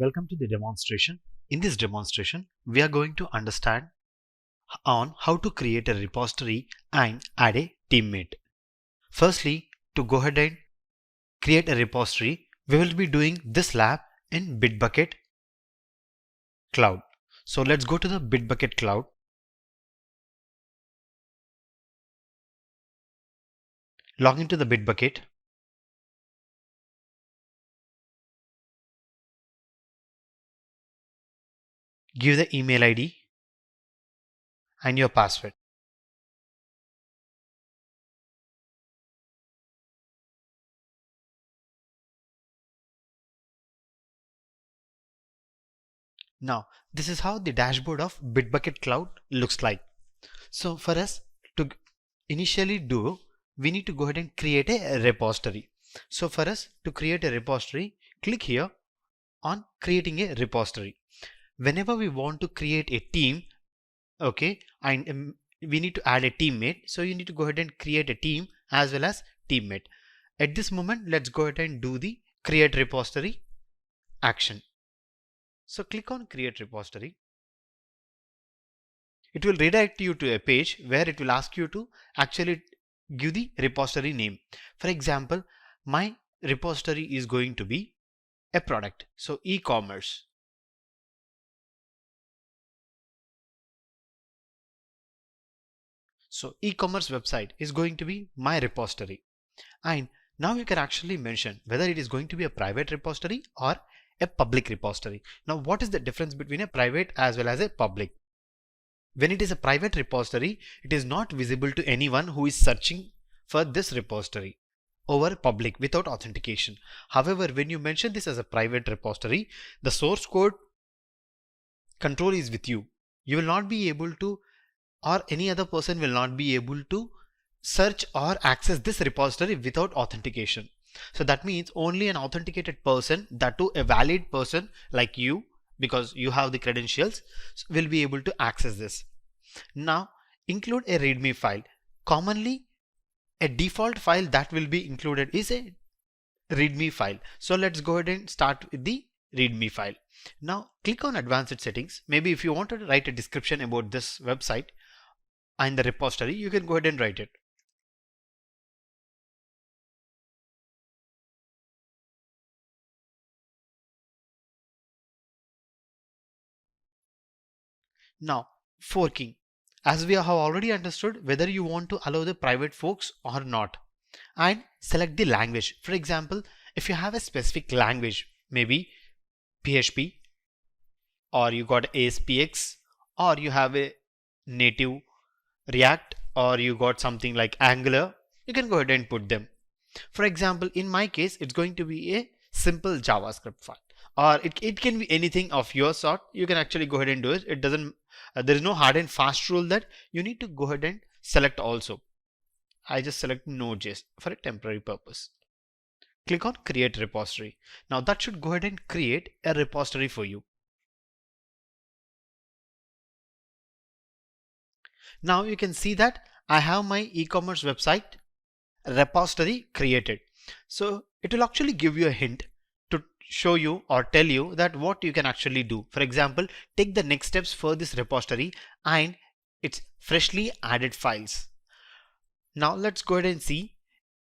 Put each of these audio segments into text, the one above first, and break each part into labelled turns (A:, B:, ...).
A: Welcome to the demonstration. In this demonstration, we are going to understand on how to create a repository and add a teammate. Firstly, to go ahead and create a repository, we will be doing this lab in Bitbucket Cloud. So let's go to the Bitbucket Cloud. Log into the Bitbucket. Give the email ID and your password. Now, this is how the dashboard of Bitbucket Cloud looks like. So for us to initially do, we need to go ahead and create a repository. So for us to create a repository, click here on creating a repository. Whenever we want to create a team, okay, and we need to add a teammate, so you need to go ahead and create a team as well as teammate. At this moment, let's go ahead and do the create repository action. So click on create repository. It will redirect you to a page where it will ask you to actually give the repository name. For example, my repository is going to be a product, so e-commerce. So e-commerce website is going to be my repository. And now you can actually mention whether it is going to be a private repository or a public repository. Now, what is the difference between a private as well as a public? When it is a private repository, it is not visible to anyone who is searching for this repository over public without authentication. However, when you mention this as a private repository, the source code control is with you. You will not be able to, or any other person will not be able to search or access this repository without authentication. So that means only an authenticated person, that too a valid person like you, because you have the credentials, will be able to access this. Now include a readme file. Commonly a default file that will be included is a readme file. So let's go ahead and start with the readme file. Now click on advanced settings. Maybe if you want to write a description about this website and the repository, you can go ahead and write it. Now forking. As we have already understood whether you want to allow the private forks or not, and select the language. For example, if you have a specific language, maybe PHP, or you got ASPX, or you have a native React, or you got something like Angular, you can go ahead and put them. For example, in my case, it's going to be a simple JavaScript file, or it can be anything of your sort. You can actually go ahead and do it. It doesn't, there is no hard and fast rule that you need to go ahead and select also. I just select Node.js for a temporary purpose. Click on create repository. Now that should go ahead and create a repository for you. Now you can see that I have my e-commerce website repository created. So it will actually give you a hint to show you or tell you that what you can actually do. For example, take the next steps for this repository and its freshly added files. Now let's go ahead and see.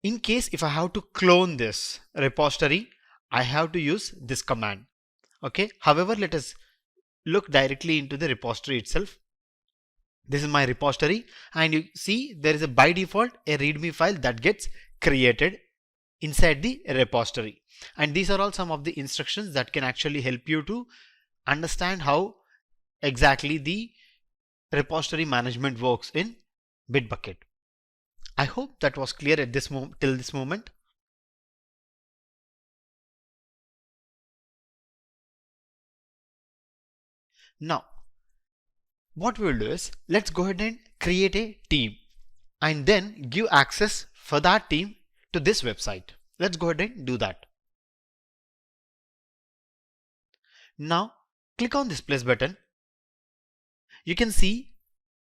A: In case if I have to clone this repository, I have to use this command. Okay. However, let us look directly into the repository itself. This is my repository, and you see there is a by default a readme file that gets created inside the repository. And these are all some of the instructions that can actually help you to understand how exactly the repository management works in Bitbucket. I hope that was clear at this till this moment. Now, what we will do is let's go ahead and create a team and then give access for that team to this website. Let's go ahead and do that. Now click on this plus button. You can see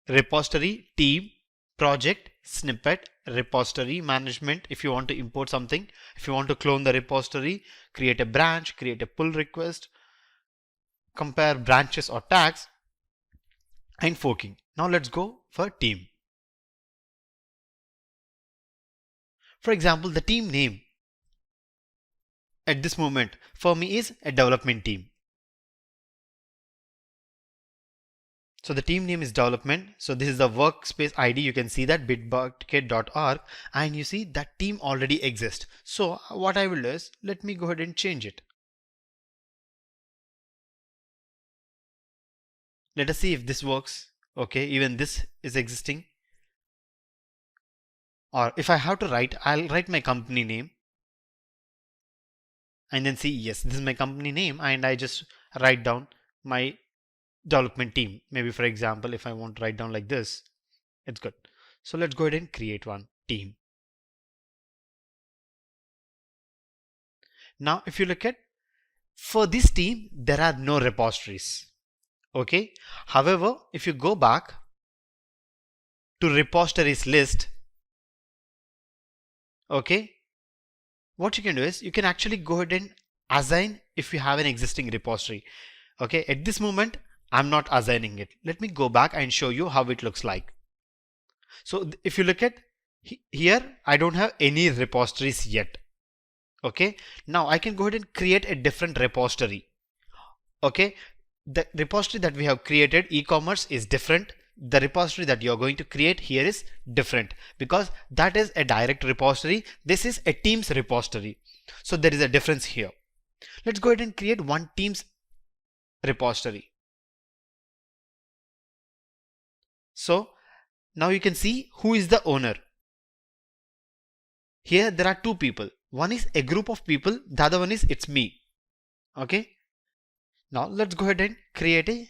A: repository, team, project, snippet, repository management. If you want to import something, if you want to clone the repository, create a branch, create a pull request, compare branches or tags, and forking. Now let's go for team. For example, the team name at this moment for me is a development team. So the team name is development. So this is the workspace ID. You can see that bitbucket.org, and you see that team already exists. So what I will do is, let me go ahead and change it. Let us see if this works. Okay, even this is existing. Or if I have to write, I'll write my company name and then see, yes, this is my company name, and I just write down my development team. Maybe for example, if I want to write down like this, it's good. So let's go ahead and create one team. Now, if you look at, for this team, there are no repositories. Okay. However, if you go back to repositories list, okay, what you can do is you can actually go ahead and assign if you have an existing repository. Okay. At this moment, I'm not assigning it. Let me go back and show you how it looks like. So if you look at here, I don't have any repositories yet. Okay. Now I can go ahead and create a different repository. Okay. The repository that we have created, e-commerce, is different. The repository that you're going to create here is different, because that is a direct repository. This is a Teams repository. So there is a difference here. Let's go ahead and create one Teams repository. So now you can see who is the owner. Here there are two people. One is a group of people, the other one is it's me. Okay. Now let's go ahead and create a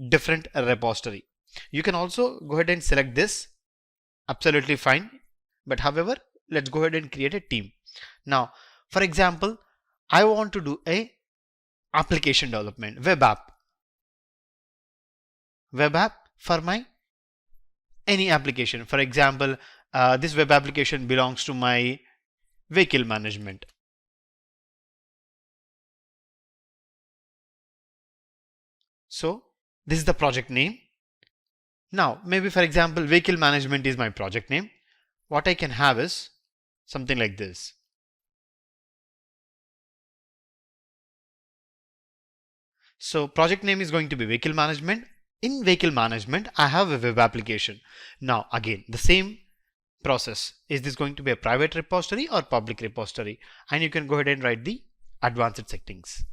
A: different repository. You can also go ahead and select this, absolutely fine. But however, let's go ahead and create a team. Now, for example, I want to do a application development, web app for my any application. For example, this web application belongs to my vehicle management. So this is the project name. Now, maybe for example, vehicle management is my project name. What I can have is something like this. So project name is going to be vehicle management. In vehicle management, I have a web application. Now again, the same process. Is this going to be a private repository or public repository? And you can go ahead and write the advanced settings.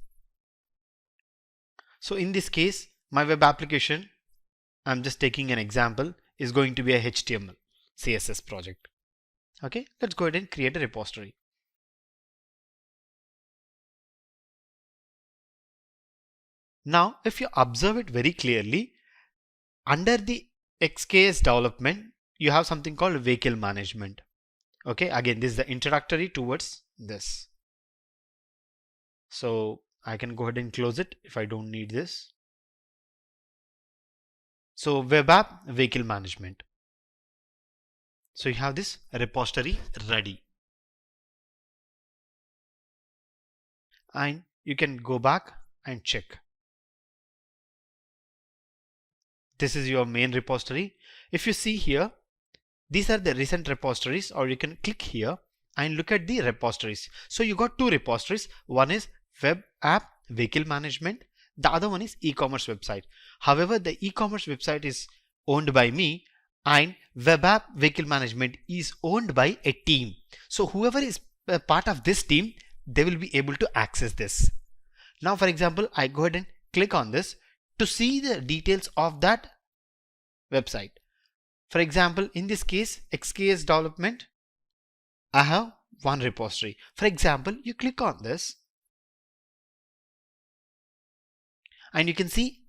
A: So in this case, my web application, I'm just taking an example, is going to be a HTML CSS project. Okay, let's go ahead and create a repository. Now, if you observe it very clearly, under the XKS development, you have something called vehicle management. Okay, again, this is the introductory towards this. So I can go ahead and close it if I don't need this. So web app, vehicle management. So you have this repository ready. And you can go back and check. This is your main repository. If you see here, these are the recent repositories, or you can click here and look at the repositories. So you got two repositories. One is web app vehicle management. The other one is e-commerce website. However, the e-commerce website is owned by me, and web app vehicle management is owned by a team. So whoever is a part of this team, they will be able to access this. Now, for example, I go ahead and click on this to see the details of that website. For example, in this case, XKS development, I have one repository. For example, you click on this and you can see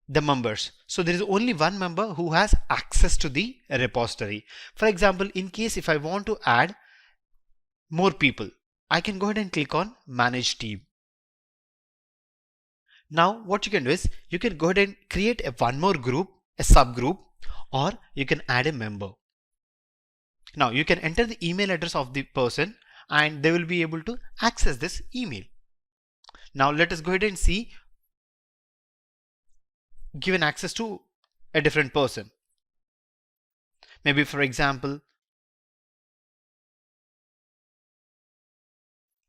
A: the members. So there is only one member who has access to the repository. For example, in case if I want to add more people, I can go ahead and click on manage team. Now what you can do is you can go ahead and create one more group, a subgroup, or you can add a member. Now you can enter the email address of the person and they will be able to access this email. Now let us go ahead and see given access to a different person. Maybe for example,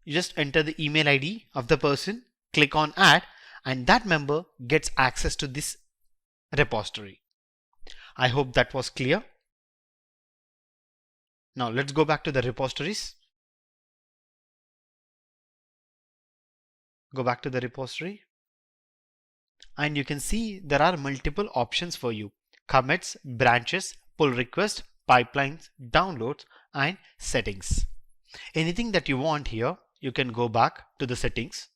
A: you just enter the email ID of the person, click on add, and that member gets access to this repository. I hope that was clear. Now let's go back to the repositories. Go back to the repository. And you can see there are multiple options for you: commits, branches, pull request, pipelines, downloads, and settings. Anything that you want here, you can go back to the settings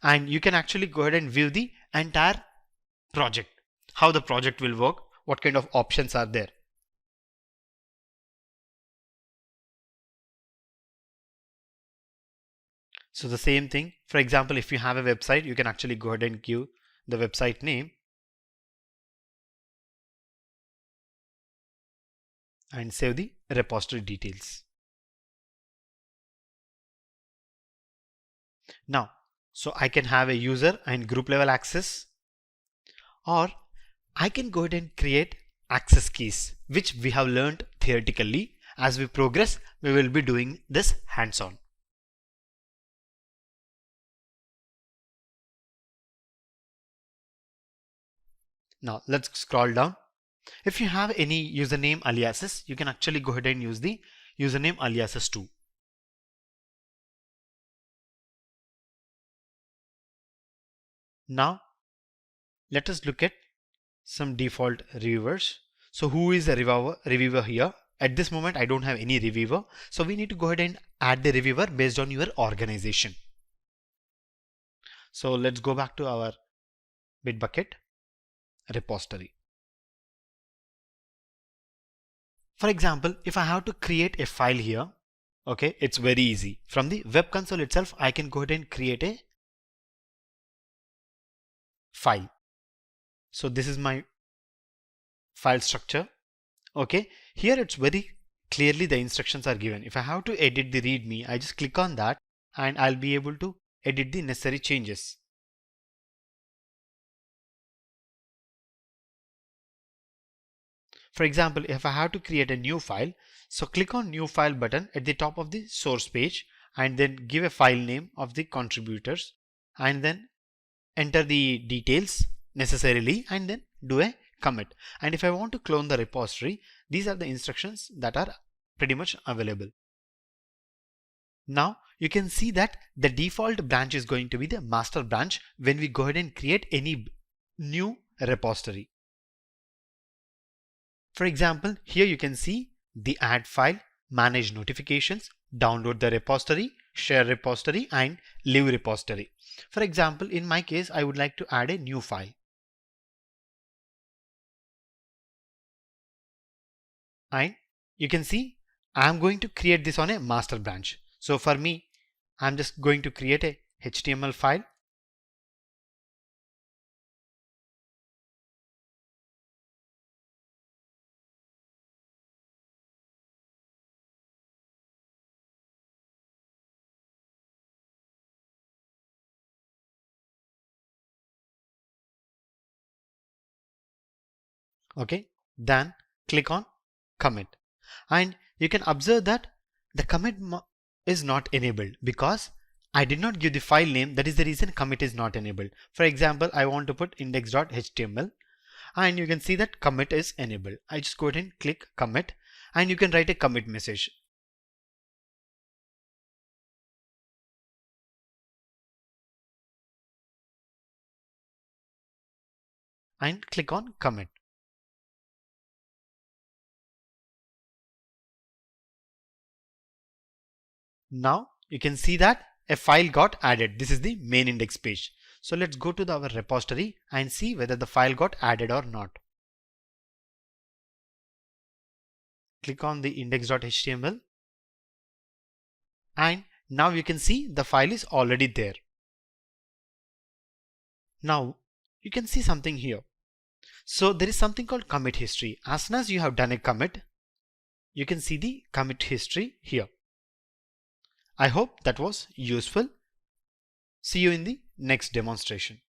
A: and you can actually go ahead and view the entire project, how the project will work, what kind of options are there. So the same thing, for example, if you have a website, you can actually go ahead and give the website name and save the repository details. Now, so I can have a user and group level access, or I can go ahead and create access keys, which we have learned theoretically. As we progress, we will be doing this hands-on. Now let's scroll down. If you have any username aliases, you can actually go ahead and use the username aliases too. Now let us look at some default reviewers. So who is the reviewer here? At this moment, I don't have any reviewer. So we need to go ahead and add the reviewer based on your organization. So let's go back to our Bitbucket repository. For example, if I have to create a file here, okay, it's very easy. From the web console itself, I can go ahead and create a file. So this is my file structure. Okay, here it's very clearly the instructions are given. If I have to edit the readme, I just click on that and I'll be able to edit the necessary changes. For example, if I have to create a new file, so click on new file button at the top of the source page and then give a file name of the contributors and then enter the details necessarily and then do a commit. And if I want to clone the repository, these are the instructions that are pretty much available. Now you can see that the default branch is going to be the master branch when we go ahead and create any new repository. For example, here you can see the add file, manage notifications, download the repository, share repository, and leave repository. For example, in my case, I would like to add a new file. And you can see I'm going to create this on a master branch. So for me, I'm just going to create a HTML file. Okay, then click on commit. And you can observe that the commit is not enabled because I did not give the file name. That is the reason commit is not enabled. For example, I want to put index.html and you can see that commit is enabled. I just go ahead and click commit and you can write a commit message. And click on commit. Now you can see that a file got added. This is the main index page. So let's go to our repository and see whether the file got added or not. Click on the index.html and now you can see the file is already there. Now you can see something here. So there is something called commit history. As soon as you have done a commit, you can see the commit history here. I hope that was useful. See you in the next demonstration.